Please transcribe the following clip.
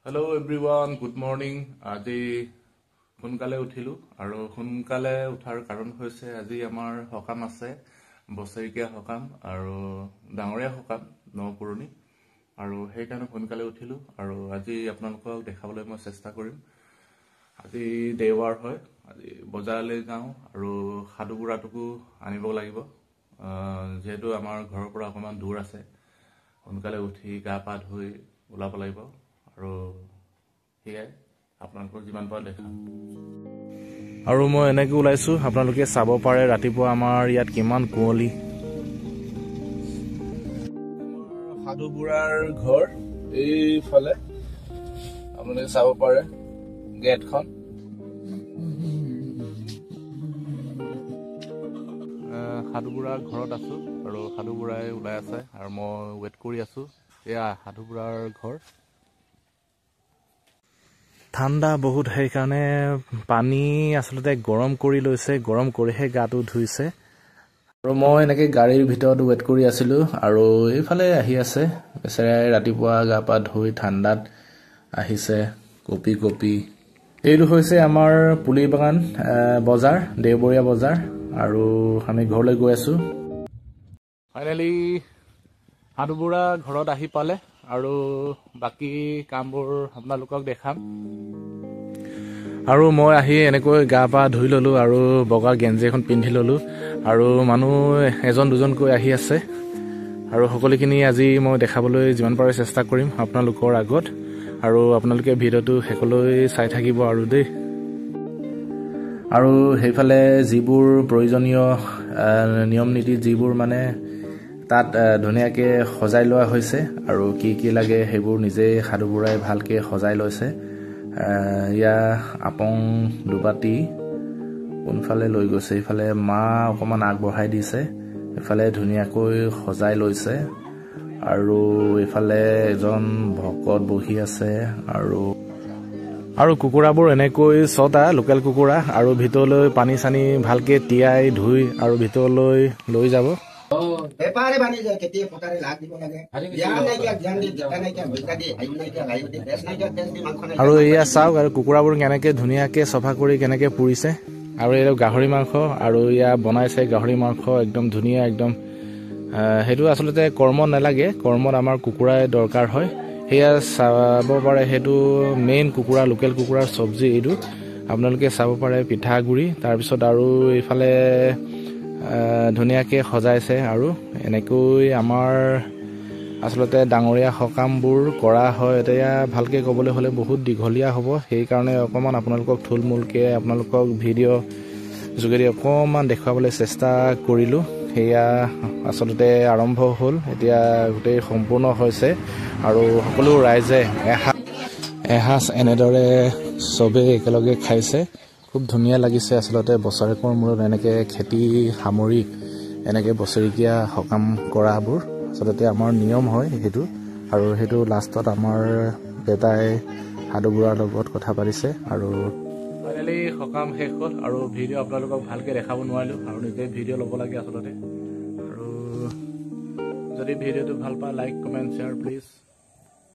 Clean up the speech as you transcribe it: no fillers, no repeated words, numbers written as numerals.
Hello everyone, good morning. আজি সোনকালে উঠিলো আৰু সোনকালে উঠাৰ কাৰণ হৈছে আজি আমাৰ হকাম আছে বছৰিকীয়া হকাম আৰু ডাঙৰীয়া হকাম নপুৰণি আৰু সেই কাৰণে সোনকালে উঠিলো আৰু আজি আপোনালোকক দেখাবলৈ মই চেষ্টা কৰিম। আজি দেওবাৰ হয়, আজি বজাৰলৈ যাওঁ আৰু সাধুগুৰাটোকো আনিব লাগিব যেহেতু আমাৰ ঘৰৰ পৰা অকমান দূৰ আছে। সোনকালে উঠি গা পা ধুই ওলাব লাগিব আৰু হেয়াই আপোনালোকৰ যিমান পাৰো দেখা আৰু মই এনেকৈ ওলাইছো। আপোনালোকে চাব পাৰে ৰাতিপুৱা আমাৰ ইয়াত কিমান কুঁৱলী। সাধু বুঢ়াৰ ঘৰ এইফালে আপোনালোকে চাব পাৰে গেটখন। সাধু বুঢ়াৰ ঘৰত আছো আৰু সাধু বুঢ়াই ওলাই আছে আৰু মই ৱেইট কৰি আছো। এয়া সাধু বুঢ়াৰ ঘৰ। ঠাণ্ডা বহুত, সেইকাৰণে পানী আচলতে গৰম কৰি লৈছে, গৰম কৰিহে গাটো ধুইছে আৰু মই এনেকৈ গাড়ীৰ ভিতৰত ৱেইট কৰি আছিলো আৰু এইফালে আহি আছে বেচেৰাই ৰাতিপুৱা গা পা ধুই ঠাণ্ডাত আহিছে কপি কপি। এইটো হৈছে আমাৰ পুলি বাগান বজাৰ, দেওবৰীয়া বজাৰ আৰু আমি ঘৰলৈ গৈ আছো। ফাইনেলি সাধু বুঢ়া ঘৰত আহি পালে আৰু বাকী কামবোৰ আপোনালোকক দেখাম। আৰু মই আহি এনেকৈ গা পা ধুই ললো আৰু বগা গেঞ্জি এখন পিন্ধি ললো আৰু মানুহ এজন দুজনকৈ আহি আছে আৰু সকলোখিনি আজি মই দেখাবলৈ যিমান পাৰো চেষ্টা কৰিম আপোনালোকৰ আগত আৰু আপোনালোকে ভিডিঅ'টো শেষলৈ চাই থাকিব আৰু দেই। আৰু সেইফালে যিবোৰ প্ৰয়োজনীয় নিয়ম নীতি যিবোৰ মানে তাত ধুনীয়াকৈ সজাই লোৱা হৈছে আৰু কি কি লাগে সেইবোৰ নিজেই সাধু বুঢ়াই ভালকৈ সজাই লৈছে। ইয়া আপং দুবাতি কোনফালে লৈ গৈছে, এইফালে মা অকণমান আগবঢ়াই দিছে, এইফালে ধুনীয়াকৈ সজাই লৈছে আৰু এইফালে এজন ভকত বহি আছে আৰু কুকুৰাবোৰ এনেকৈ 6টা লোকেল কুকুৰা আৰু ভিতৰলৈ পানী চানী ভালকৈ তিয়াই ধুই আৰু ভিতৰলৈ লৈ যাব। আৰু এয়া চাওক আৰু কুকুৰাবোৰ কেনেকৈ ধুনীয়াকৈ চফা কৰি কেনেকৈ পুৰিছে আৰু এই গাহৰি মাংস আৰু এয়া বনাইছে গাহৰি মাংস একদম ধুনীয়া একদম। সেইটো আচলতে কৰ্মত নালাগে, কৰ্মত আমাৰ কুকুৰাই দৰকাৰ হয়। সেয়া চাব পাৰে, সেইটো মেইন কুকুৰা লোকেল কুকুৰাৰ চব্জি। এইটো আপোনালোকে চাব পাৰে পিঠাগুড়ি, তাৰপিছত আৰু এইফালে ধুনীয়াকৈ সজাইছে আৰু এনেকৈ আমাৰ আচলতে ডাঙৰীয়া সকামবোৰ কৰা হয়। এতিয়া ভালকৈ ক'বলৈ হ'লে বহুত দীঘলীয়া হ'ব, সেইকাৰণে অকণমান আপোনালোকক থুলমূলকৈ আপোনালোকক ভিডিঅ' যোগেদি অকণমান দেখুৱাবলৈ চেষ্টা কৰিলোঁ। সেয়া আচলতে আৰম্ভ হ'ল, এতিয়া গোটেই সম্পূৰ্ণ হৈছে আৰু সকলো ৰাইজে এসাঁজ এনেদৰে চবেই একেলগে খাইছে। খুব ধুনীয়া লাগিছে আচলতে বছৰেকৰ মূৰত এনেকৈ খেতি সামৰি এনেকৈ বছৰেকীয়া সকাম কৰাবোৰ আচলতে আমাৰ নিয়ম হয় সেইটো। আৰু সেইটো লাষ্টত আমাৰ দেউতাই সাধু বুঢ়াৰ লগত কথা পাতিছে আৰু ফাইনেলি সকাম শেষ হ'ল আৰু ভিডিঅ' আপোনালোকক ভালকৈ দেখাব নোৱাৰিলোঁ আৰু নিজে ভিডিঅ' ল'ব লাগে আচলতে। আৰু যদি ভিডিঅ'টো ভাল পায় লাইক কমেণ্ট শ্বেয়াৰ প্লিজ।